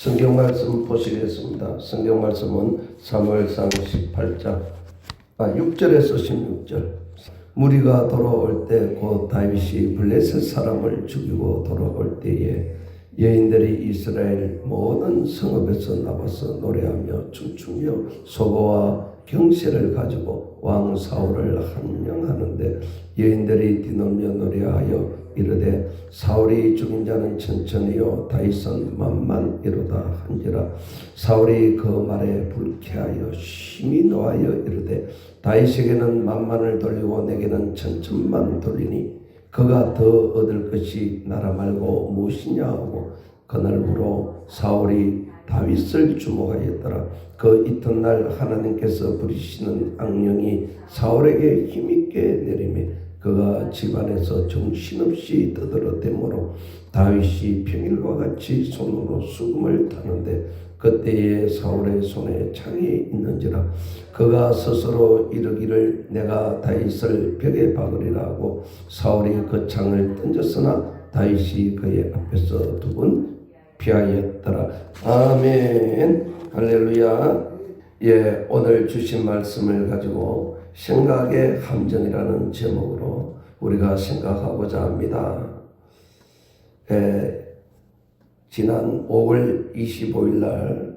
성경 말씀 보시겠습니다. 성경 말씀은 사무엘상 18장 6절에서 16절. 무리가 돌아올 때 곧 다윗이 블레셋 사람을 죽이고 돌아올 때에 여인들이 이스라엘 모든 성읍에서 나와서 노래하며 춤추며 소고와 경시를 가지고 왕 사울을 한명하는데 여인들이 뒤놀며 노래하여 이르되 사울이 죽인 자는 천천히요 다윗은 만만이로다 한지라. 사울이 그 말에 불쾌하여 심히 노하여 이르되 다윗에게는 만만을 돌리고 내게는 천천만 돌리니 그가 더 얻을 것이 나라 말고 무엇이냐 하고 그날부로 사울이 다윗을 주목하였더라. 그 이튿날 하나님께서 부리시는 악령이 사울에게 힘있게 내리매 그가 집안에서 정신없이 떠들어대므로 다윗이 평일과 같이 손으로 수금을 타는데 그때에 사울의 손에 창이 있는지라. 그가 스스로 이르기를 내가 다윗을 벽에 박으리라 하고 사울이 그 창을 던졌으나 다윗이 그의 앞에서 두 번 피하였더라. 아멘. 할렐루야. 예, 오늘 주신 말씀을 가지고 생각의 함정이라는 제목으로 우리가 생각하고자 합니다. 지난 5월 25일 날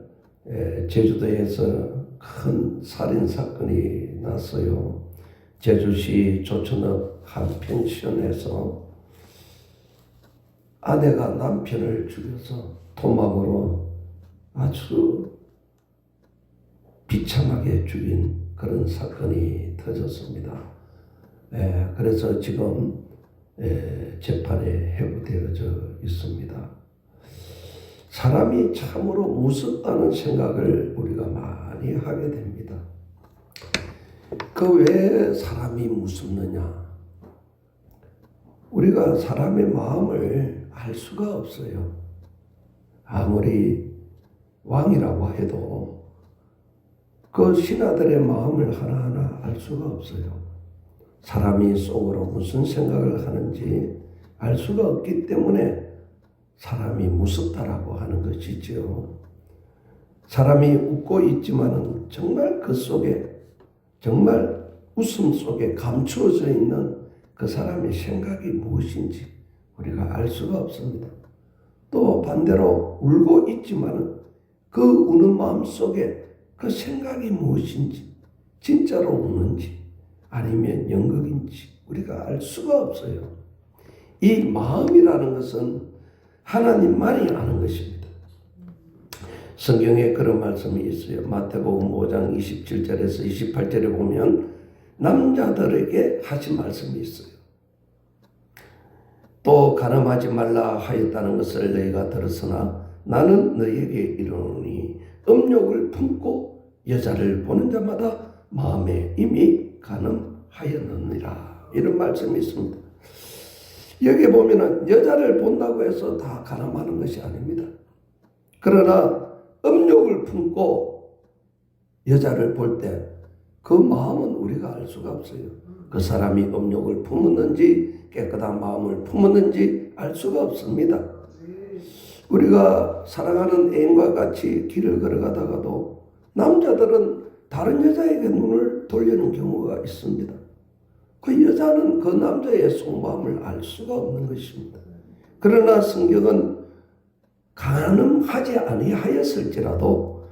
제주도에서 큰 살인사건이 났어요. 제주시 조천읍 한 펜션에서 아내가 남편을 죽여서 토막으로 아주 비참하게 죽인 그런 사건이 터졌습니다. 그래서 지금 재판에 회부되어져 있습니다. 사람이 참으로 무섭다는 생각을 우리가 많이 하게 됩니다. 그 왜 사람이 무섭느냐? 우리가 사람의 마음을 알 수가 없어요. 아무리 왕이라고 해도 그 신하들의 마음을 하나하나 알 수가 없어요. 사람이 속으로 무슨 생각을 하는지 알 수가 없기 때문에 사람이 무섭다라고 하는 것이죠. 사람이 웃고 있지만은 정말 그 속에 정말 웃음 속에 감추어져 있는 그 사람의 생각이 무엇인지 우리가 알 수가 없습니다. 또 반대로 울고 있지만은 그 우는 마음 속에 그 생각이 무엇인지 진짜로 우는지 아니면 연극인지 우리가 알 수가 없어요. 이 마음이라는 것은 하나님만이 아는 것입니다. 성경에 그런 말씀이 있어요. 마태복음 5장 27절에서 28절에 보면 남자들에게 하신 말씀이 있어요. 또 간음하지 말라 하였다는 것을 너희가 들었으나 나는 너희에게 이르노니 음욕을 품고 여자를 보는 자마다 마음에 이미 간음하였느니라. 이런 말씀이 있습니다. 여기 보면은 여자를 본다고 해서 다 간음하는 것이 아닙니다. 그러나 음욕을 품고 여자를 볼 때 그 마음은 우리가 알 수가 없어요. 그 사람이 음욕을 품었는지 깨끗한 마음을 품었는지 알 수가 없습니다. 우리가 사랑하는 애인과 같이 길을 걸어가다가도 남자들은 다른 여자에게 눈을 돌리는 경우가 있습니다. 그 여자는 그 남자의 속마음을 알 수가 없는 것입니다. 그러나 성경은 간음하지 아니하였을지라도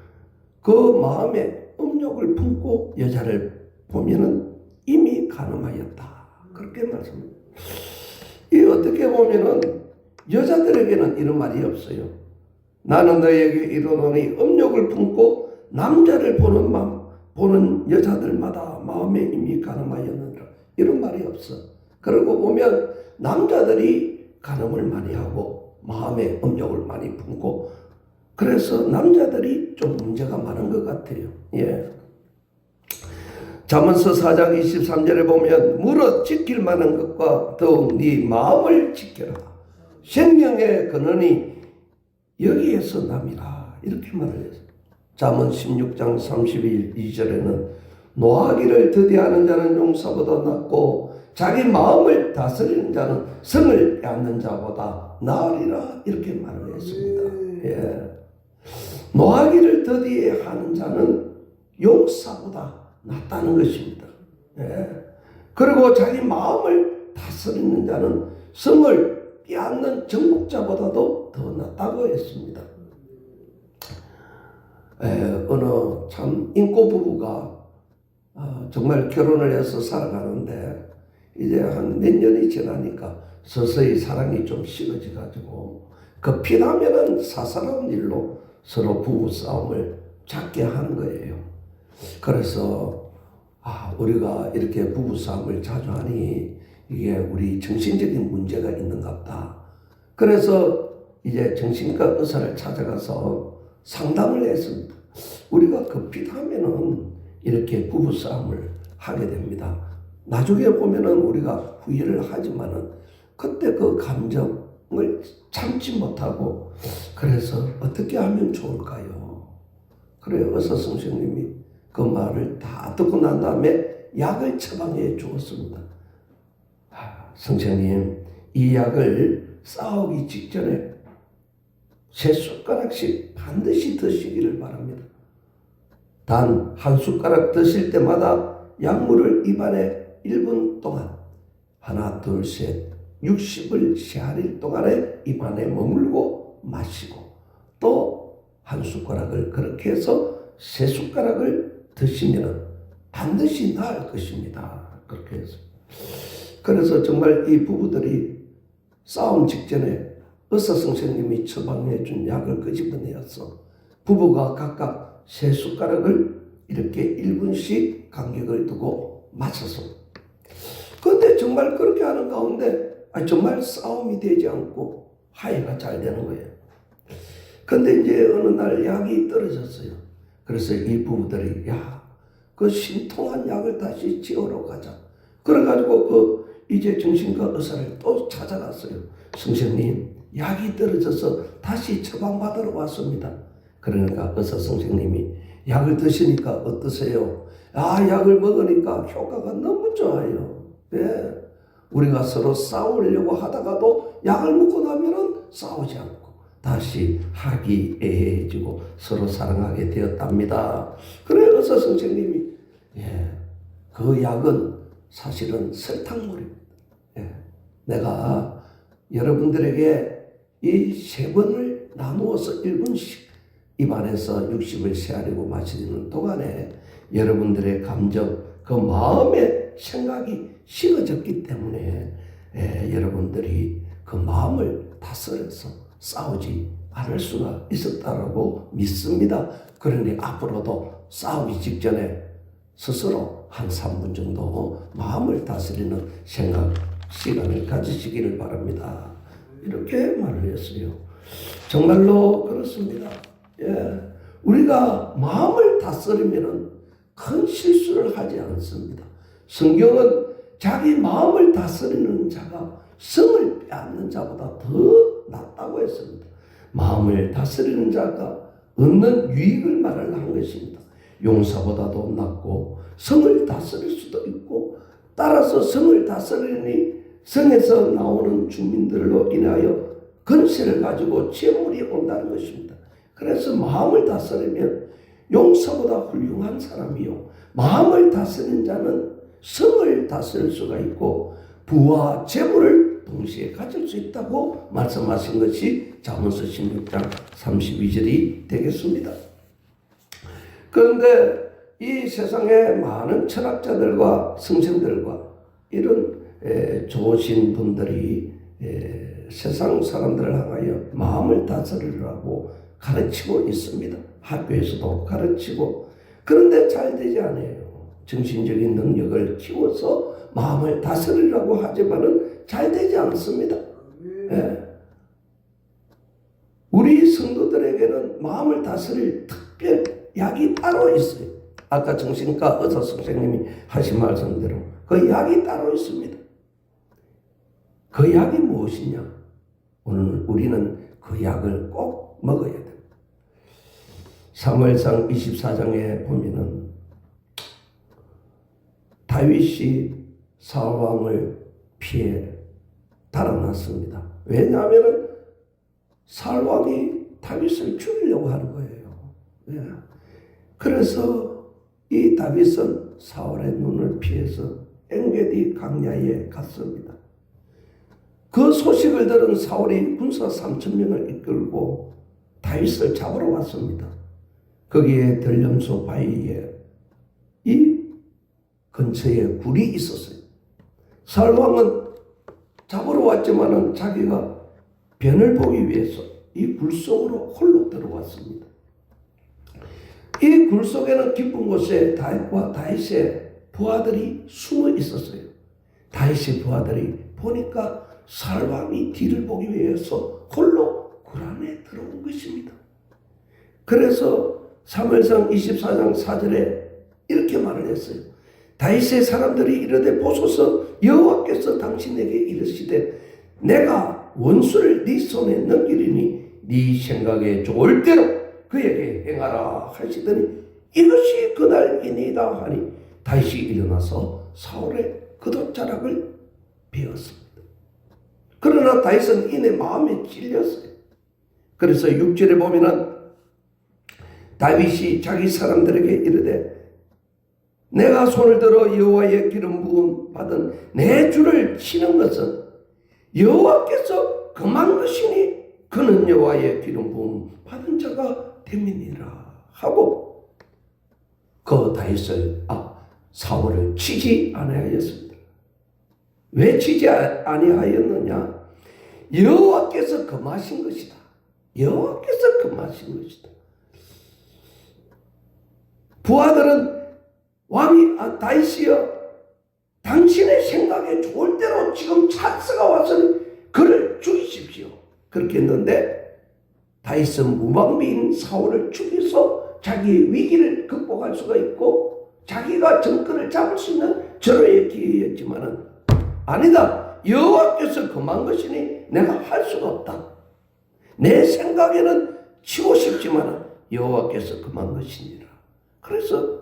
그 마음에 음욕을 품고 여자를 보면은 이미 간음하였다. 그렇게 말씀합니다. 이 어떻게 보면은 여자들에게는 이런 말이 없어요. 나는 너에게 이르노니 음욕을 품고 남자를 보는 여자들마다 마음에 이미 간음하였느니라. 이런 말이 없어. 그러고 보면 남자들이 간음을 많이 하고 마음에 음욕을 많이 품고 그래서 남자들이 좀 문제가 많은 것 같아요. 예. 잠언서 4장 23절에 보면 물어 지킬 만한 것과 더욱 네 마음을 지켜라. 생명의 근원이 여기에서 남이라. 이렇게 말을 했어요. 잠언 16장 32절에는 노하기를 더디하는 자는 용사보다 낫고 자기 마음을 다스리는 자는 성을 앗는 자보다 나으리라. 이렇게 말을 했습니다. 예. 더디해 하는 자는 용사보다 낫다는 것입니다. 예. 그리고 자기 마음을 다스리는 자는 성을 빼앗는 정복자보다도 더 낫다고 했습니다. 어느 참 인고 부부가 정말 결혼을 해서 살아가는데 이제 한 몇 년이 지나니까 서서히 사랑이 좀 식어져 가지고 급히라면은 사사로운 일로 서로 부부 싸움을 작게 하는 거예요. 그래서 우리가 이렇게 부부 싸움을 자주 하니 이게 우리 정신적인 문제가 있는가 보다. 그래서 이제 정신과 의사를 찾아가서 상담을 했습니다. 우리가 급히하면은 이렇게 부부 싸움을 하게 됩니다. 나중에 보면은 우리가 후회를 하지만은 그때 그 감정을 참지 못하고 그래서 어떻게 하면 좋을까요? 그래 의사 선생님이 그 말을 다 듣고 난 다음에 약을 처방해 주었습니다. 선생님, 이 약을 싸우기 직전에 3숟가락씩 반드시 드시기를 바랍니다. 단 한 숟가락 드실 때마다 약물을 입안에 1분 동안 하나 둘 셋 60을 세아릴 동안에 입안에 머물고 마시고 또 한 숟가락을 그렇게 해서 3숟가락을 드시면 반드시 나을 것입니다. 그렇게 해서 그래서 정말 이 부부들이 싸움 직전에 의사 선생님이 처방해 준 약을 끄집어내어서 부부가 각각 3숟가락을 이렇게 1분씩 간격을 두고 마셔서 그런데 정말 그렇게 하는 가운데 정말 싸움이 되지 않고 화해가 잘 되는 거예요. 그런데 이제 어느 날 약이 떨어졌어요. 그래서 이 부부들이 그 신통한 약을 다시 지으러 가자. 그래가지고 이제 정신과 의사를 또 찾아갔어요. 선생님, 약이 떨어져서 다시 처방받으러 왔습니다. 그러니까 의사 선생님이 약을 드시니까 어떠세요? 약을 먹으니까 효과가 너무 좋아요. 예. 우리가 서로 싸우려고 하다가도 약을 먹고 나면은 싸우지 않고 다시 화기애애해지고 서로 사랑하게 되었답니다. 그래 의사 선생님이 그 약은 사실은 설탕물입니다. 내가 여러분들에게 이 3번을 나누어서 1분씩 입안에서 60을 세아리고 마시는 동안에 여러분들의 감정, 그 마음의 생각이 식어졌기 때문에 여러분들이 그 마음을 다스려서 싸우지 않을 수가 있었다라고 믿습니다. 그러니 앞으로도 싸우기 직전에 스스로 한 3분 정도 마음을 다스리는 생각 시간을 가지시기를 바랍니다. 이렇게 말을 했어요. 정말로 그렇습니다. 우리가 마음을 다스리면 큰 실수를 하지 않습니다. 성경은 자기 마음을 다스리는 자가 성을 빼앗는 자보다 더 낫다고 했습니다. 마음을 다스리는 자가 얻는 유익을 말하는 것입니다. 용사보다도 낫고 성을 다스릴 수도 있고 따라서 성을 다스리니 성에서 나오는 주민들로 인하여 건세를 가지고 재물이 온다는 것입니다. 그래서 마음을 다스리면 용사보다 훌륭한 사람이요 마음을 다스리는 자는 성을 다스릴 수가 있고 부와 재물을 동시에 가질 수 있다고 말씀하신 것이 잠언서 16장 32절이 되겠습니다. 그런데 이 세상에 많은 철학자들과 성신들과 이런 좋으신 분들이 세상 사람들을 향하여 마음을 다스리라고 가르치고 있습니다. 학교에서도 가르치고 그런데 잘 되지 않아요. 정신적인 능력을 키워서 마음을 다스리라고 하지만은 잘 되지 않습니다. 우리 성도들에게는 마음을 다스릴 특별 약이 따로 있어요. 아까 정신과 의사 선생님이 하신 말씀대로 그 약이 따로 있습니다. 그 약이 무엇이냐? 오늘 우리는 그 약을 꼭 먹어야 됩니다. 사무엘상 24장에 보면은 다윗이 사울 왕을 피해 달아났습니다. 왜냐하면 사울 왕이 다윗을 죽이려고 하는 거예요. 예. 그래서 이 다윗은 사울의 눈을 피해서 엔게디 강야에 갔습니다. 그 소식을 들은 사울이 군사 3,000명을 이끌고 다윗을 잡으러 왔습니다. 거기에 들염소 바위에 이 근처에 굴이 있었어요. 사울 왕은 잡으러 왔지만은 자기가 변을 보기 위해서 이 굴 속으로 홀로 들어왔습니다. 이 굴 속에는 깊은 곳에 다윗과 다윗의 부하들이 숨어 있었어요. 다윗의 부하들이 보니까 사울 왕이 뒤를 보기 위해서 홀로 굴 안에 들어온 것입니다. 그래서 사무엘상 24장 4절에 이렇게 말을 했어요. 다윗의 사람들이 이르되 보소서 여호와께서 당신에게 이르시되 내가 원수를 네 손에 넘기리니 네 생각에 좋을 대로 그에게 행하라 하시더니 이것이 그날이니이다 하니 다윗이 일어나서 사울의 겉옷자락을 베었습니다. 그러나 다윗은 이내 마음에 찔렸어요. 그래서 6절에 보면은 다윗이 자기 사람들에게 이르되 내가 손을 들어 여호와의 기름 부음 받은 내 주를 치는 것은 여호와께서 금한 것이니 그는 여호와의 기름 부음 받은 자가 됨이니라 하고 그 다윗을 사울을 치지 아니하였습니다. 왜 치지 아니하였느냐? 여호와께서 금하신 것이다. 여호와께서 금하신 것이다. 부하들은 왕이 다윗이여 당신의 생각에 좋을 대로 지금 찬스가 왔으니 그를 죽이십시오. 그렇게 했는데 다윗은 무방비인 사울을 죽여서 자기의 위기를 극복할 수가 있고 자기가 정권을 잡을 수 있는 절호의 기회였지만은 아니다. 여호와께서 금한 것이니 내가 할 수가 없다. 내 생각에는 치고 싶지만은 여호와께서 금한 것이니라. 그래서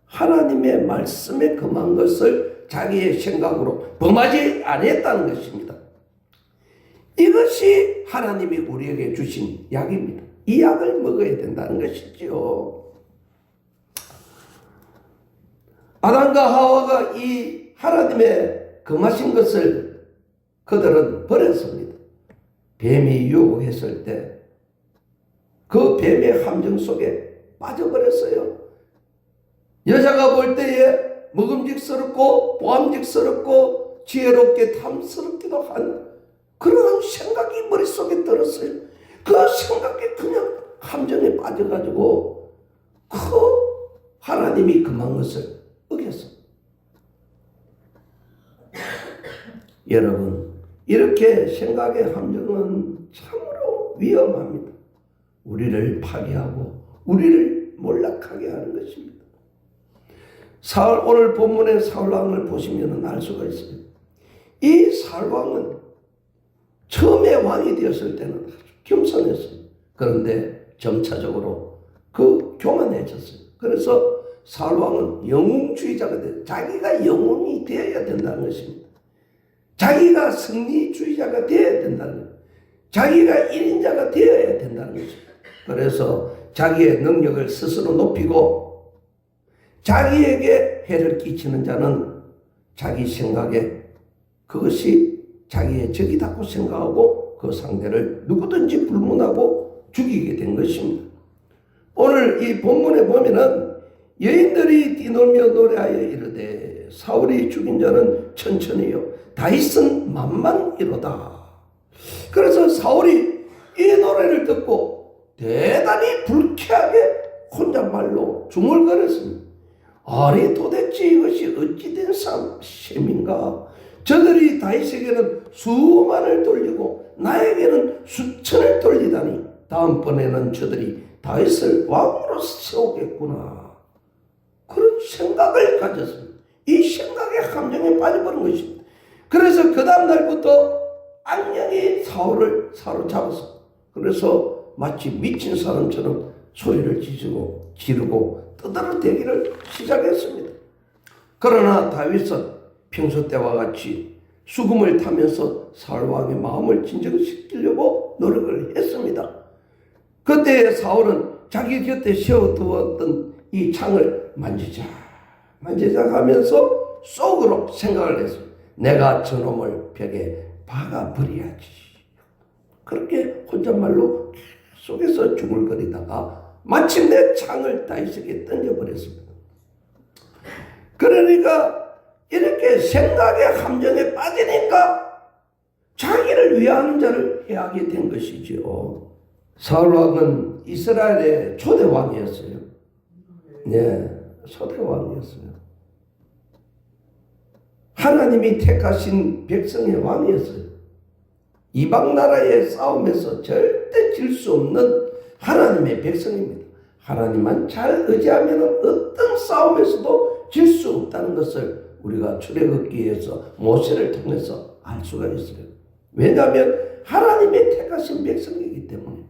하나님의 말씀에 금한 것을 자기의 생각으로 범하지 아니했다는 것입니다. 이것이 하나님이 우리에게 주신 약입니다. 이 약을 먹어야 된다는 것이죠. 아담과 하와가 이 하나님의 금하신 것을 그들은 버렸습니다. 뱀이 유혹했을 때 그 뱀의 함정 속에 빠져버렸어요. 여자가 볼 때에 먹음직스럽고 보암직스럽고 지혜롭게 탐스럽기도 한 그런 생각이 머릿속에 들었어요. 그 생각에 그냥 함정에 빠져가지고 그 하나님이 금한 것을 어겼어. 여러분, 이렇게 생각의 함정은 참으로 위험합니다. 우리를 파괴하고 우리를 몰락하게 하는 것입니다. 오늘 본문의 사울왕을 보시면 알 수가 있어요. 이 사울왕은 처음에 왕이 되었을 때는 아주 겸손했어요. 그런데 점차적으로 교만해졌어요. 그래서 사울왕은 영웅주의자가 돼요. 자기가 영웅이 되어야 된다는 것입니다. 자기가 승리주의자가 되어야 된다는 거예요. 자기가 1인자가 되어야 된다는 것입니다. 그래서 자기의 능력을 스스로 높이고 자기에게 해를 끼치는 자는 자기 생각에 그것이 자기의 적이라고 생각하고 그 상대를 누구든지 불문하고 죽이게 된 것입니다. 오늘 이 본문에 보면은 여인들이 뛰놀며 노래하여 이르되 사울이 죽인 자는 천천히요 다윗은 만만이로다. 그래서 사울이 이 노래를 듣고 대단히 불쾌하게 혼잣말로 중얼거렸습니다. 아니 도대체 이것이 어찌된 셈인가? 저들이 다윗에게는 수만을 돌리고 나에게는 수천을 돌리다니 다음번에는 저들이 다윗을 왕으로 세우겠구나. 그런 생각을 가졌습니다. 이 생각에 함정에 빠져버린 것입니다. 그래서 그 다음 날부터 악령이 사울을 사로잡았어. 그래서 마치 미친 사람처럼 소리를 지르고 떠들어대기를 시작했습니다. 그러나 다윗은 평소 때와 같이 수금을 타면서 사울 왕의 마음을 진정시키려고 노력을 했습니다. 그때 사울은 자기 곁에 세워두었던 이 창을 만지작 하면서 속으로 생각을 했어요. 내가 저놈을 벽에 박아버려야지. 그렇게 혼잣말로 속에서 중얼거리다가 마침내 창을 다윗에게 던져버렸습니다. 그러니까 이렇게 생각의 함정에 빠지니까 자기를 위하는 자를 해하게 된 것이죠. 사울 왕은 이스라엘의 초대 왕이었어요. 네, 초대 왕이었어요. 하나님이 택하신 백성의 왕이었어요. 이방 나라의 싸움에서 절대 질 수 없는 하나님의 백성입니다. 하나님만 잘 의지하면 어떤 싸움에서도 질 수 없다는 것을 우리가 출애굽기에서 모세를 통해서 알 수가 있어요. 왜냐하면 하나님의 택하신 백성이기 때문에.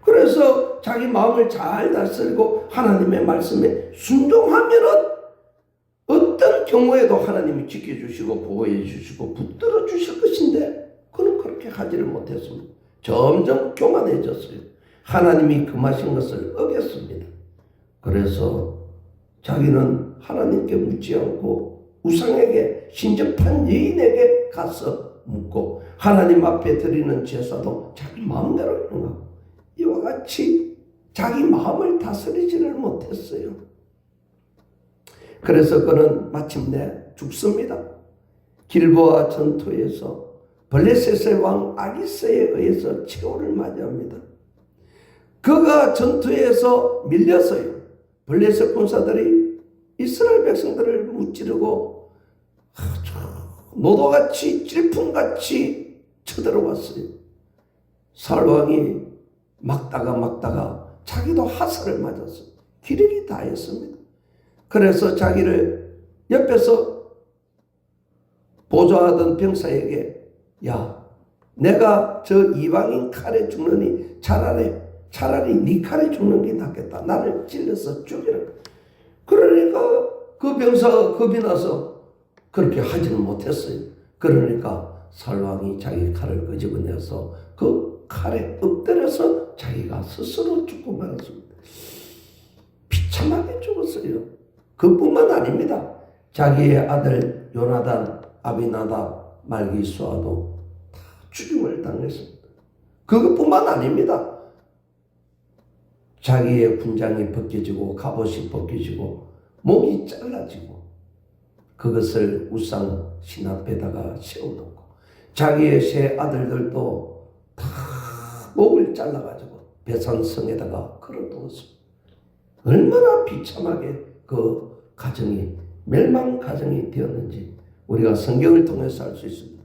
그래서 자기 마음을 잘 다스리고 하나님의 말씀에 순종하면은 어떤 경우에도 하나님이 지켜주시고 보호해 주시고 붙들어 주실 것인데 그는 그렇게 하지를 못했습니다. 점점 교만해졌어요. 하나님이 금하신 것을 어겼습니다. 그래서 자기는 하나님께 묻지 않고 우상에게 신접한 여인에게 가서 묻고 하나님 앞에 드리는 제사도 자기 마음대로 행하고 이와 같이 자기 마음을 다스리지를 못했어요. 그래서 그는 마침내 죽습니다. 길보아 전투에서 블레셋의 왕 아기스에 의해서 최후를 맞이합니다. 그가 전투에서 밀려서요. 블레셋 군사들이 이스라엘 백성들을 무찌르고 노도같이 질풍같이 쳐들어왔어요. 사울 왕이 막다가 자기도 화살을 맞았어요. 기력이 다했습니다. 그래서 자기를 옆에서 보좌하던 병사에게 야, 내가 저 이방인 칼에 죽느니 차라리 네 칼에 죽는 게 낫겠다. 나를 찔러서 죽이라. 그러니까 그 병사가 겁이 나서 그렇게 하지는 못했어요. 그러니까 사울 왕이 자기 칼을 끄집어내서 그 칼에 엎드려서 자기가 스스로 죽고 말았습니다. 비참하게 죽었어요. 그뿐만 아닙니다. 자기의 아들 요나단, 아비나답, 말기수아도 다 죽임을 당했습니다. 그것뿐만 아닙니다. 자기의 군장이 벗겨지고 갑옷이 벗겨지고 목이 잘라지고 그것을 우상 신 앞에다가 세워놓고 자기의 세 아들들도 다 목을 잘라가지고 배산성에다가 걸어두었습니다. 얼마나 비참하게 그 가정이 멸망 가정이 되었는지 우리가 성경을 통해서 알 수 있습니다.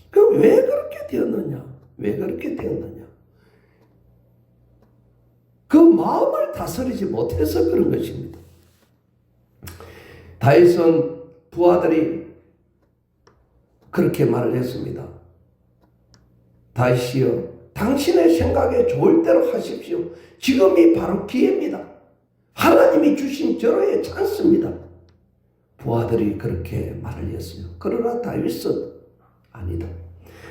그럼 왜 그렇게 되었느냐? 왜 그렇게 되었느냐? 그 마음을 다스리지 못해서 그런 것입니다. 다윗은 부하들이 그렇게 말을 했습니다. 다윗이여, 당신의 생각에 좋을 대로 하십시오. 지금이 바로 기회입니다. 하나님이 주신 절호의 찬스입니다. 부하들이 그렇게 말을 했어요. 그러나 다윗은 아니다.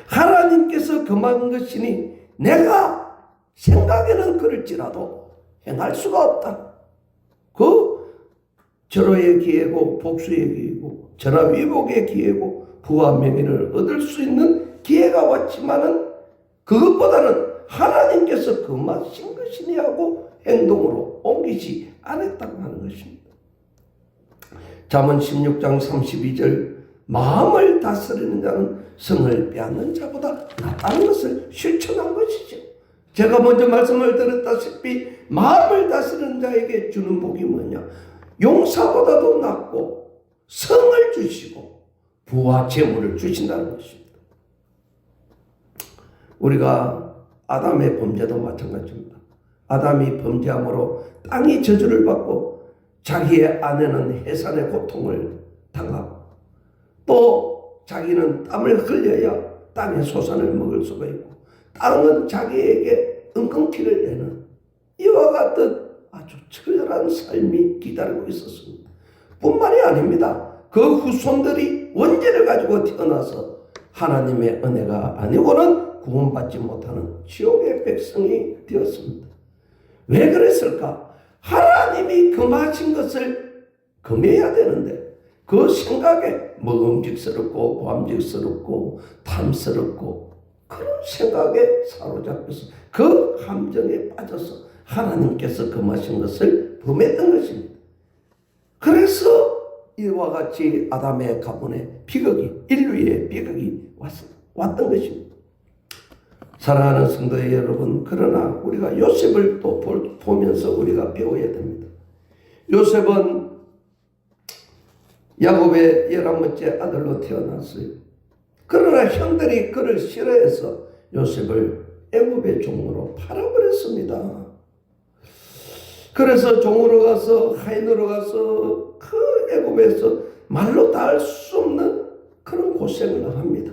하나님께서 금한 것이니 내가 생각에는 그럴지라도 행할 수가 없다. 그 절호의 기회고 복수의 기회고 전화위복의 기회고 부와 명예를 얻을 수 있는 기회가 왔지만은 그것보다는 하나님께서 금하신 것이니 하고 행동으로 옮기지 않았다고 하는 것입니다. 잠언 16장 32절 마음을 다스리는 자는 성을 빼앗는 자보다 낫다는 것을 실천한 것이죠. 제가 먼저 말씀을 드렸다시피 마음을 다스리는 자에게 주는 복이 뭐냐? 용사보다도 낫고 성을 주시고 부와 재물을 주신다는 것입니다. 우리가 아담의 범죄도 마찬가지입니다. 아담이 범죄함으로 땅이 저주를 받고 자기의 아내는 해산의 고통을 당하고 또 자기는 땀을 흘려야 땅의 소산을 먹을 수가 있고 땅은 자기에게 은근키를 내는 이와 같은 아주 처절한 삶이 기다리고 있었습니다. 뿐만이 아닙니다. 그 후손들이 원죄를 가지고 태어나서 하나님의 은혜가 아니고는 구원받지 못하는 지옥의 백성이 되었습니다. 왜 그랬을까? 하나님이 금하신 것을 금해야 되는데 그 생각에 먹음직스럽고 보암직스럽고 탐스럽고 그런 생각에 사로잡혀서 그 함정에 빠져서 하나님께서 금하신 것을 범했던 것입니다. 그래서 이와 같이 아담의 가문에 비극이, 인류의 비극이 왔던 것입니다. 사랑하는 성도 여러분, 그러나 우리가 요셉을 또 보면서 우리가 배워야 됩니다. 요셉은 야곱의 11번째 아들로 태어났어요. 그러나 형들이 그를 싫어해서 요셉을 애굽의 종으로 팔아버렸습니다. 그래서 종으로 가서 하인으로 가서 그 애굽에서 말로 다 할 수 없는 그런 고생을 합니다.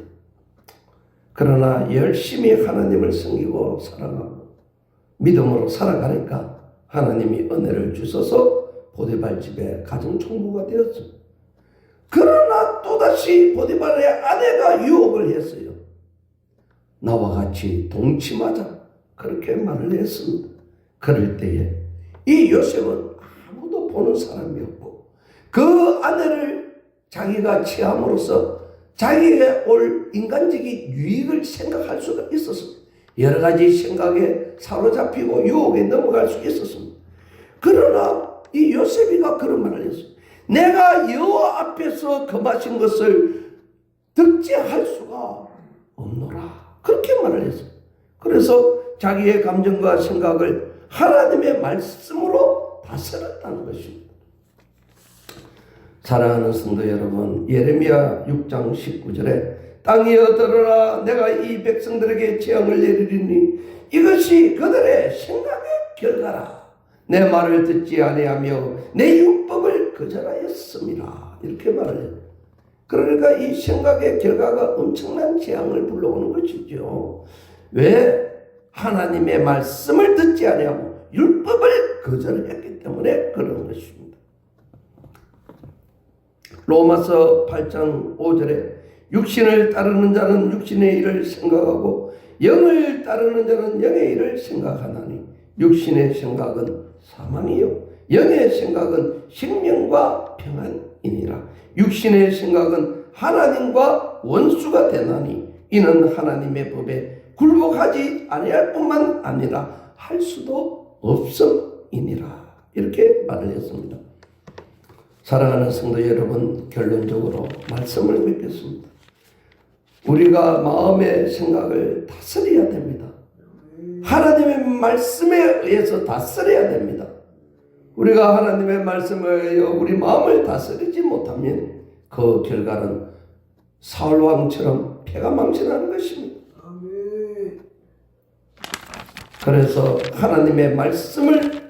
그러나 열심히 하나님을 섬기고 살아가고 믿음으로 살아가니까 하나님이 은혜를 주셔서 보디발 집에 가정총무가 되었습니다. 그러나 또다시 보디발의 아내가 유혹을 했어요. 나와 같이 동침하자 그렇게 말을 했습니다. 그럴 때에 이 요셉은 아무도 보는 사람이 없고 그 아내를 자기가 취함으로써 자기에게 올 인간적인 유익을 생각할 수가 있었습니다. 여러 가지 생각에 사로잡히고 유혹에 넘어갈 수 있었습니다. 그러나 이 요셉이가 그런 말을 했어요. 내가 여호와 앞에서 금하신 것을 듣지 할 수가 없노라. 그렇게 말을 했어요. 그래서 자기의 감정과 생각을 하나님의 말씀으로 다스렸다는 것입니다. 사랑하는 성도 여러분, 예레미야 6장 19절에 땅이여 들으라, 내가 이 백성들에게 재앙을 내리리니 이것이 그들의 생각의 결과라. 내 말을 듣지 아니하며 내 율법을 거절하였습니다. 이렇게 말을 해요. 그러니까 이 생각의 결과가 엄청난 재앙을 불러오는 것이죠. 왜? 하나님의 말씀을 듣지 아니하고 율법을 거절했기 때문에 그런 것입니다. 로마서 8장 5절에 육신을 따르는 자는 육신의 일을 생각하고 영을 따르는 자는 영의 일을 생각하나니 육신의 생각은 사망이요 영의 생각은 생명과 평안이니라. 육신의 생각은 하나님과 원수가 되나니 이는 하나님의 법에 굴복하지 아니할 뿐만 아니라 할 수도 없음이니라. 이렇게 말을 했습니다. 사랑하는 성도 여러분, 결론적으로 말씀을 맺겠습니다. 우리가 마음의 생각을 다스려야 됩니다. 하나님의 말씀에 의해서 다스려야 됩니다. 우리가 하나님의 말씀에 의해 우리 마음을 다스리지 못하면 그 결과는 사울왕처럼 폐가 망신하는 것입니다. 그래서 하나님의 말씀을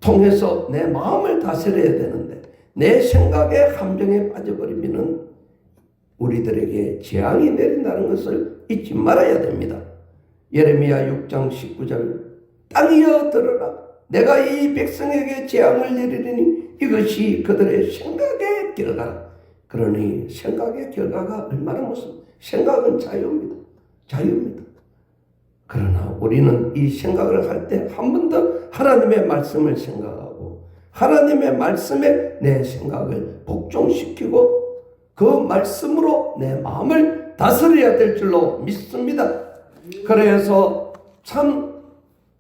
통해서 내 마음을 다스려야 되는데 내 생각의 함정에 빠져버리면 우리들에게 재앙이 내린다는 것을 잊지 말아야 됩니다. 예레미야 6장 19절 땅이여 들으라, 내가 이 백성에게 재앙을 내리리니 이것이 그들의 생각의 결과라. 그러니 생각의 결과가 얼마나 무슨 생각은 자유입니다. 자유입니다. 그러나 우리는 이 생각을 할 때 한 번 더 하나님의 말씀을 생각하고 하나님의 말씀에 내 생각을 복종시키고 그 말씀으로 내 마음을 다스려야 될 줄로 믿습니다. 그래서 참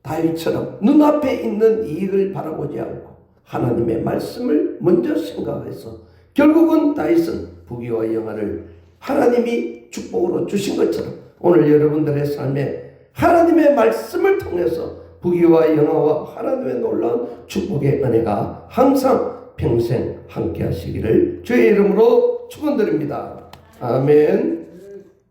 다윗처럼 눈앞에 있는 이익을 바라보지 않고 하나님의 말씀을 먼저 생각해서 결국은 다윗은 부귀와 영화를 하나님이 축복으로 주신 것처럼 오늘 여러분들의 삶에 하나님의 말씀을 통해서 부귀와 영화와 하나님의 놀라운 축복의 은혜가 항상 평생 함께 하시기를 주의 이름으로 축원드립니다. 아멘.